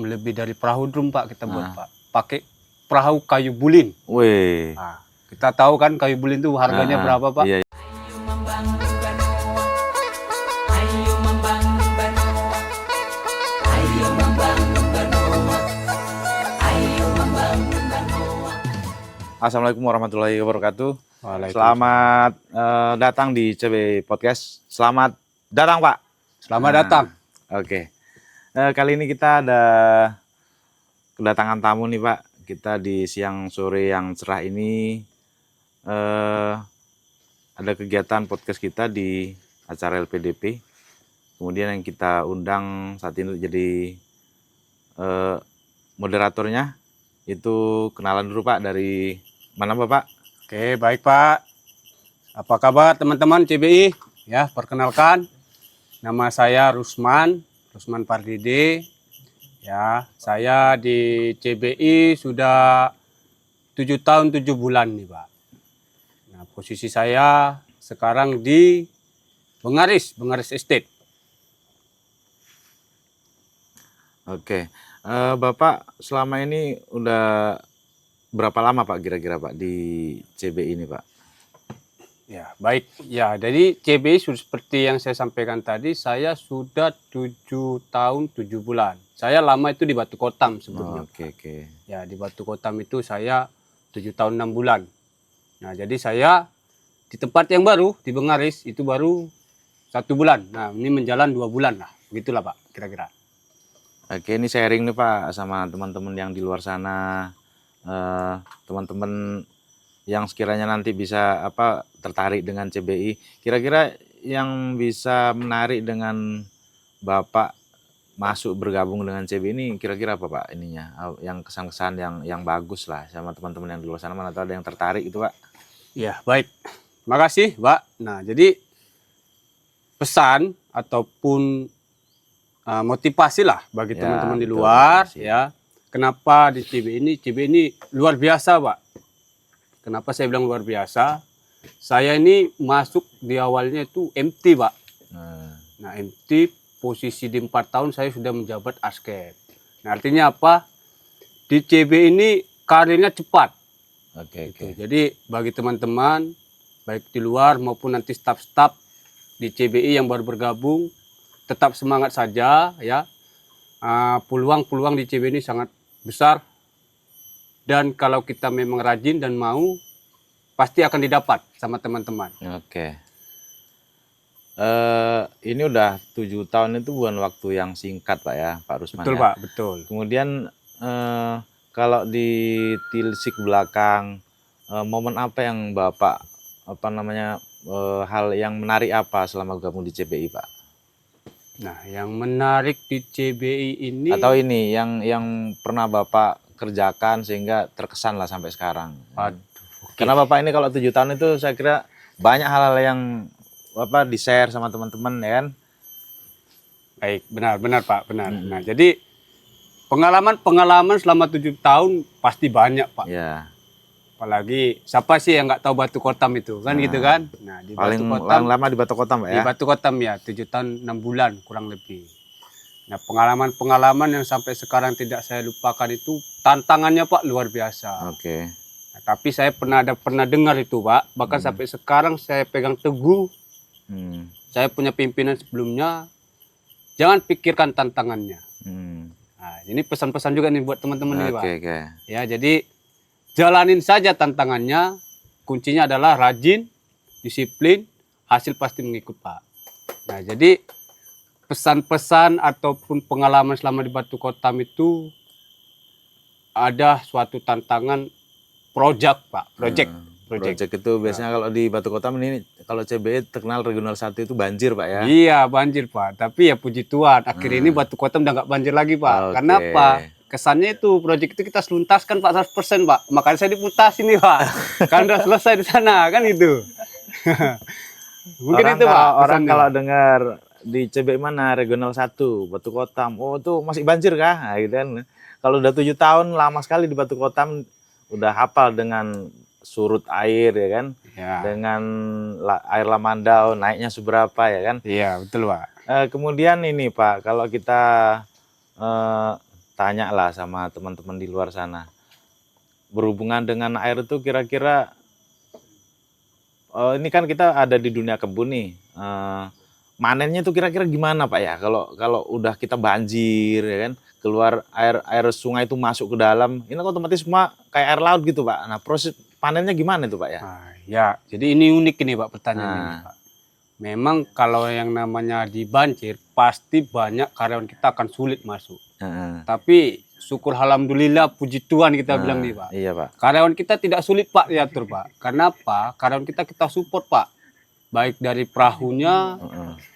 Lebih dari perahu drum Pak kita buat Pak. Pakai perahu kayu bulin. Wih. Nah, kita tahu kan kayu bulin itu harganya berapa Pak? Iya. Assalamualaikum warahmatullahi wabarakatuh. Selamat datang di CB Podcast. Selamat datang Pak. Selamat datang. Oke. Kali ini kita ada kedatangan tamu nih Pak. Kita di siang sore yang cerah ini ada kegiatan podcast kita di acara LPDP. Kemudian yang kita undang saat ini jadi moderatornya itu kenalan dulu Pak, dari mana Bapak? Oke, baik Pak. Apa kabar teman-teman CBI? Ya, perkenalkan. Nama saya Rusman Pardede. Ya, saya di CBI sudah 7 tahun 7 bulan nih Pak. Nah, posisi saya sekarang di Bengaris Estate. Oke. Bapak selama ini udah berapa lama Pak kira-kira Pak di CBI ini Pak? Ya, baik. Ya, jadi CBI seperti yang saya sampaikan tadi, saya sudah 7 tahun 7 bulan. Saya lama itu di Batu Kotam sebelumnya. Oke. Ya, di Batu Kotam itu saya 7 tahun 6 bulan. Nah, jadi saya di tempat yang baru, di Bengaris, itu baru 1 bulan. Nah, ini menjalan 2 bulan lah. Begitulah Pak, kira-kira. Oke, ini sharing nih Pak sama teman-teman yang di luar sana, teman-teman yang sekiranya nanti bisa tertarik dengan CBI. Kira-kira yang bisa menarik dengan Bapak masuk bergabung dengan CBI ini kira-kira apa Pak ininya? Yang kesan-kesan yang bagus lah sama teman-teman yang di luar sana, mana tahu ada yang tertarik itu Pak. Ya, baik. Makasih Pak. Nah, jadi pesan ataupun motivasi lah bagi teman-teman di luar, motivasi. ya. Kenapa di CBI ini luar biasa Pak. Kenapa saya bilang luar biasa? Saya ini masuk di awalnya itu MT Pak. Nah, MT posisi di 4 tahun saya sudah menjabat askep. Nah, artinya apa? Di CBI ini karirnya cepat. Oke. Jadi bagi teman-teman baik di luar maupun nanti staf-staf di CBI yang baru bergabung, tetap semangat saja ya. Peluang-peluang di CBI ini sangat besar. Dan kalau kita memang rajin dan mau, pasti akan didapat sama teman-teman. Oke. Ini udah 7 tahun itu bukan waktu yang singkat Pak ya, Pak Rusman. Betul ya? Pak, betul. Kemudian kalau ditilik belakang, momen apa yang Bapak hal yang menarik apa selama gabung di CBI Pak? Nah, yang menarik di CBI ini, atau ini yang pernah Bapak kerjakan sehingga terkesan lah sampai sekarang. Karena Bapak ini kalau 7 tahun itu saya kira banyak hal-hal yang Bapak di-share sama teman-teman ya kan? baik, benar Pak, benar. Nah, jadi pengalaman selama 7 tahun pasti banyak Pak. Ya. Apalagi siapa sih yang nggak tahu Batu Kotam itu kan, gitu kan? Nah, di paling Batu Kotam, lama di Batu Kotam Pak ya? Di Batu Kotam ya 7 tahun 6 bulan kurang lebih. Nah, pengalaman yang sampai sekarang tidak saya lupakan itu tantangannya Pak luar biasa. Oke. Nah, tapi saya pernah dengar itu Pak, bahkan sampai sekarang saya pegang teguh. Saya punya pimpinan sebelumnya, jangan pikirkan tantangannya. Nah, ini pesan-pesan juga nih buat teman-teman ini Pak. Oke. Ya, jadi jalanin saja tantangannya, kuncinya adalah rajin, disiplin, hasil pasti mengikut Pak. Nah, jadi pesan-pesan ataupun pengalaman selama di Batu Kotam itu ada suatu tantangan project Pak, project itu biasanya kalau di Batu Kotam ini, kalau CBI terkenal regional 1 itu banjir Pak ya? Iya, banjir Pak, tapi ya puji Tuhan, akhirnya ini Batu Kotam udah nggak banjir lagi Pak. Karena apa? Kesannya itu proyek itu kita seluntaskan Pak 100% Pak. Makanya saya diputasin nih Pak. Kan udah selesai di sana kan itu. Mungkin itu Pak. Orang kalau dengar di CBI mana regional 1 Batu Kotam, oh itu masih banjir kah? Nah, gitu kan. Kalau udah 7 tahun lama sekali di Batu Kotam, udah hafal dengan surut air ya kan, dengan air Lamandau naiknya seberapa ya kan. Iya betul Pak. Kemudian ini Pak, kalau kita tanya lah sama teman-teman di luar sana. Berhubungan dengan air itu kira-kira ini kan kita ada di dunia kebun nih. Manennya tuh kira-kira gimana Pak ya? Kalau udah kita banjir ya kan, keluar air sungai itu masuk ke dalam, ini kan otomatis semua kayak air laut gitu Pak. Nah proses panennya gimana itu Pak ya? Nah, ya, jadi ini unik ini Pak pertanyaannya ini, Pak. Memang kalau yang namanya dibanjir pasti banyak karyawan kita akan sulit masuk. Tapi syukur alhamdulillah puji Tuhan kita bilang nih Pak. Iya Pak. Karyawan kita tidak sulit Pak diatur Pak. Karena apa? Karyawan kita support Pak. Baik dari perahunya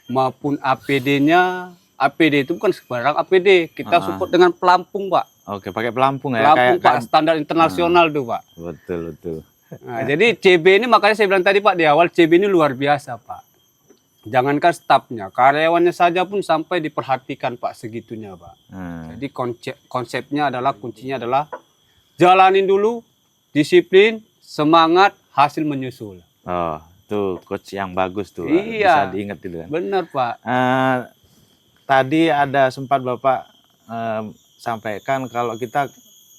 maupun APD-nya. APD itu bukan sembarang APD. Kita support dengan pelampung Pak. Oke, pakai pelampung ya. Pelampung Pak, standar internasional tuh Pak. Betul. Nah, jadi CB ini makanya saya bilang tadi Pak di awal, CB ini luar biasa Pak. Jangankan stafnya, karyawannya saja pun sampai diperhatikan Pak segitunya Pak. Jadi konsepnya adalah, kuncinya adalah jalanin dulu, disiplin, semangat, hasil menyusul. Oh, tuh coach yang bagus tuh. Iya. Bisa diingat itu kan. Benar Pak. Tadi ada sempat Bapak sampaikan kalau kita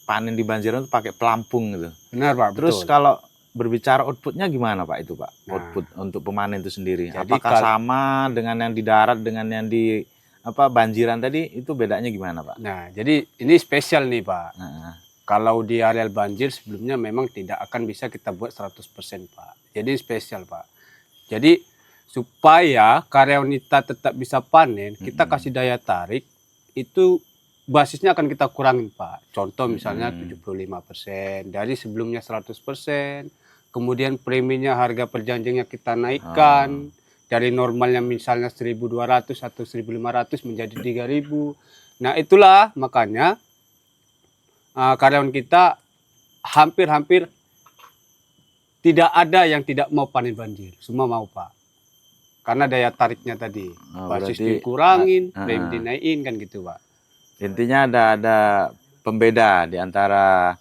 panen di banjiran itu pakai pelampung gitu. Benar Pak, Terus betul. kalau berbicara outputnya gimana Pak itu Pak? Nah, Output untuk pemanen itu sendiri. jadi Apakah sama dengan yang di darat dengan yang di banjiran tadi, itu bedanya gimana Pak? Nah, jadi ini spesial nih Pak. Kalau di areal banjir sebelumnya memang tidak akan bisa kita buat 100% Pak. Jadi spesial Pak. Jadi supaya karyawan kita tetap bisa panen, kita kasih daya tarik, itu basisnya akan kita kurangin Pak. Contoh misalnya 75%, dari sebelumnya 100%, kemudian preminya harga perjanjiannya kita naikkan, dari normalnya misalnya 1.200 atau 1.500 menjadi 3.000. Nah itulah makanya karyawan kita hampir-hampir tidak ada yang tidak mau panen banjir, semua mau Pak. Karena daya tariknya tadi, basis dikurangin, premi dinaikin kan gitu Pak. Intinya ada pembeda di antara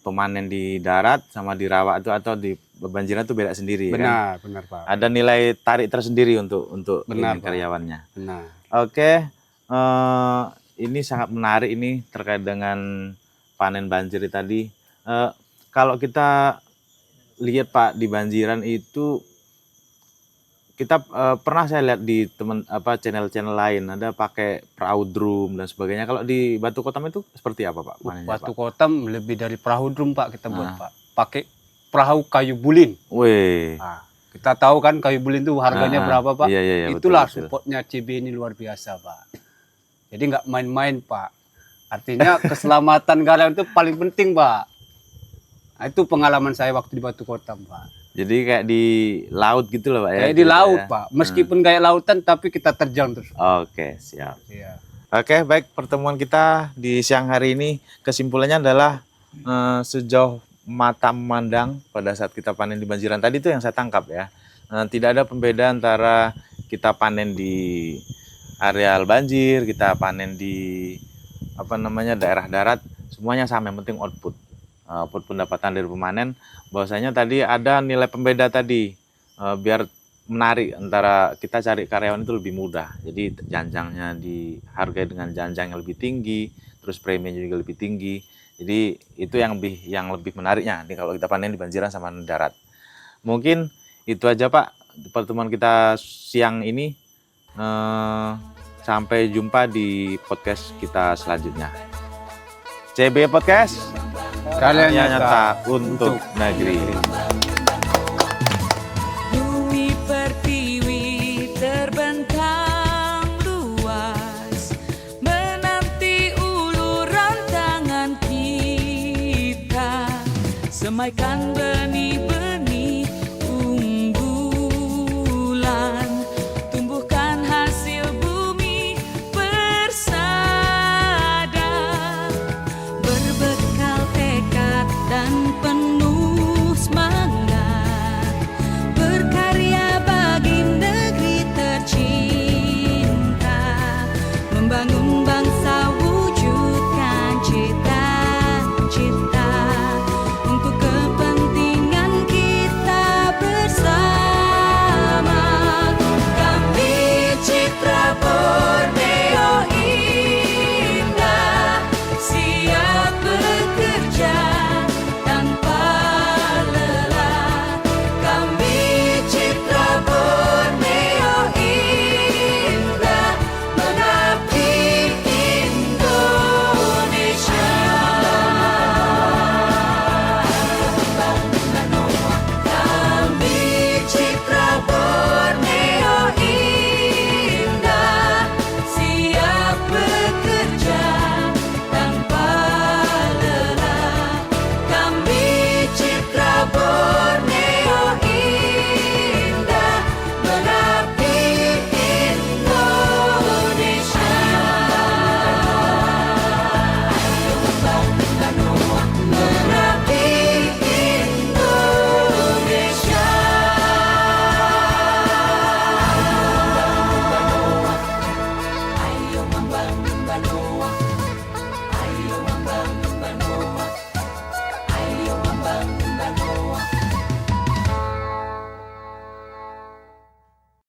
pemanen di darat sama di rawa itu atau di banjiran itu beda sendiri. Benar, kan? benar Pak. Ada nilai tarik tersendiri untuk Benar, ini karyawannya. Benar. Oke, ini sangat menarik ini terkait dengan panen banjir tadi. Kalau kita lihat Pak di banjiran itu, kita pernah saya lihat di channel-channel lain ada pakai perahu drum dan sebagainya. Kalau di Batu Kotam itu seperti apa Pak? Batu Kotam lebih dari perahu drum Pak kita buat Pak. Pakai perahu kayu bulin. Wih. Nah, kita tahu kan kayu bulin itu harganya berapa Pak? Iya, itulah betul. supportnya CB ini luar biasa Pak. Jadi nggak main-main Pak. Artinya keselamatan karyawan itu paling penting Pak. Nah, itu pengalaman saya waktu di Batu Kotam Pak. Jadi kayak di laut gitu loh Pak ya? Kayak di laut Pak. Meskipun kayak lautan tapi kita terjang terus. Oke, siap. Iya. Oke, baik, pertemuan kita di siang hari ini kesimpulannya adalah sejauh mata memandang pada saat kita panen di banjiran tadi itu yang saya tangkap ya. Tidak ada pembedaan antara kita panen di areal banjir, kita panen di daerah darat, semuanya sama, yang penting output pendapatan dari pemanen. Bahwasanya tadi ada nilai pembeda tadi, biar menarik antara kita cari karyawan itu lebih mudah. Jadi janjangnya dihargai dengan janjang yang lebih tinggi, terus preminya juga lebih tinggi. Jadi itu yang lebih menariknya nih kalau kita panen di banjiran sama di darat. Mungkin itu aja Pak pertemuan kita siang ini. Sampai jumpa di podcast kita selanjutnya. CB Podcast, Kalian nyata untuk negeri. Bumi pertiwi terbentang luas, menanti uluran tangan kita, semaikan benih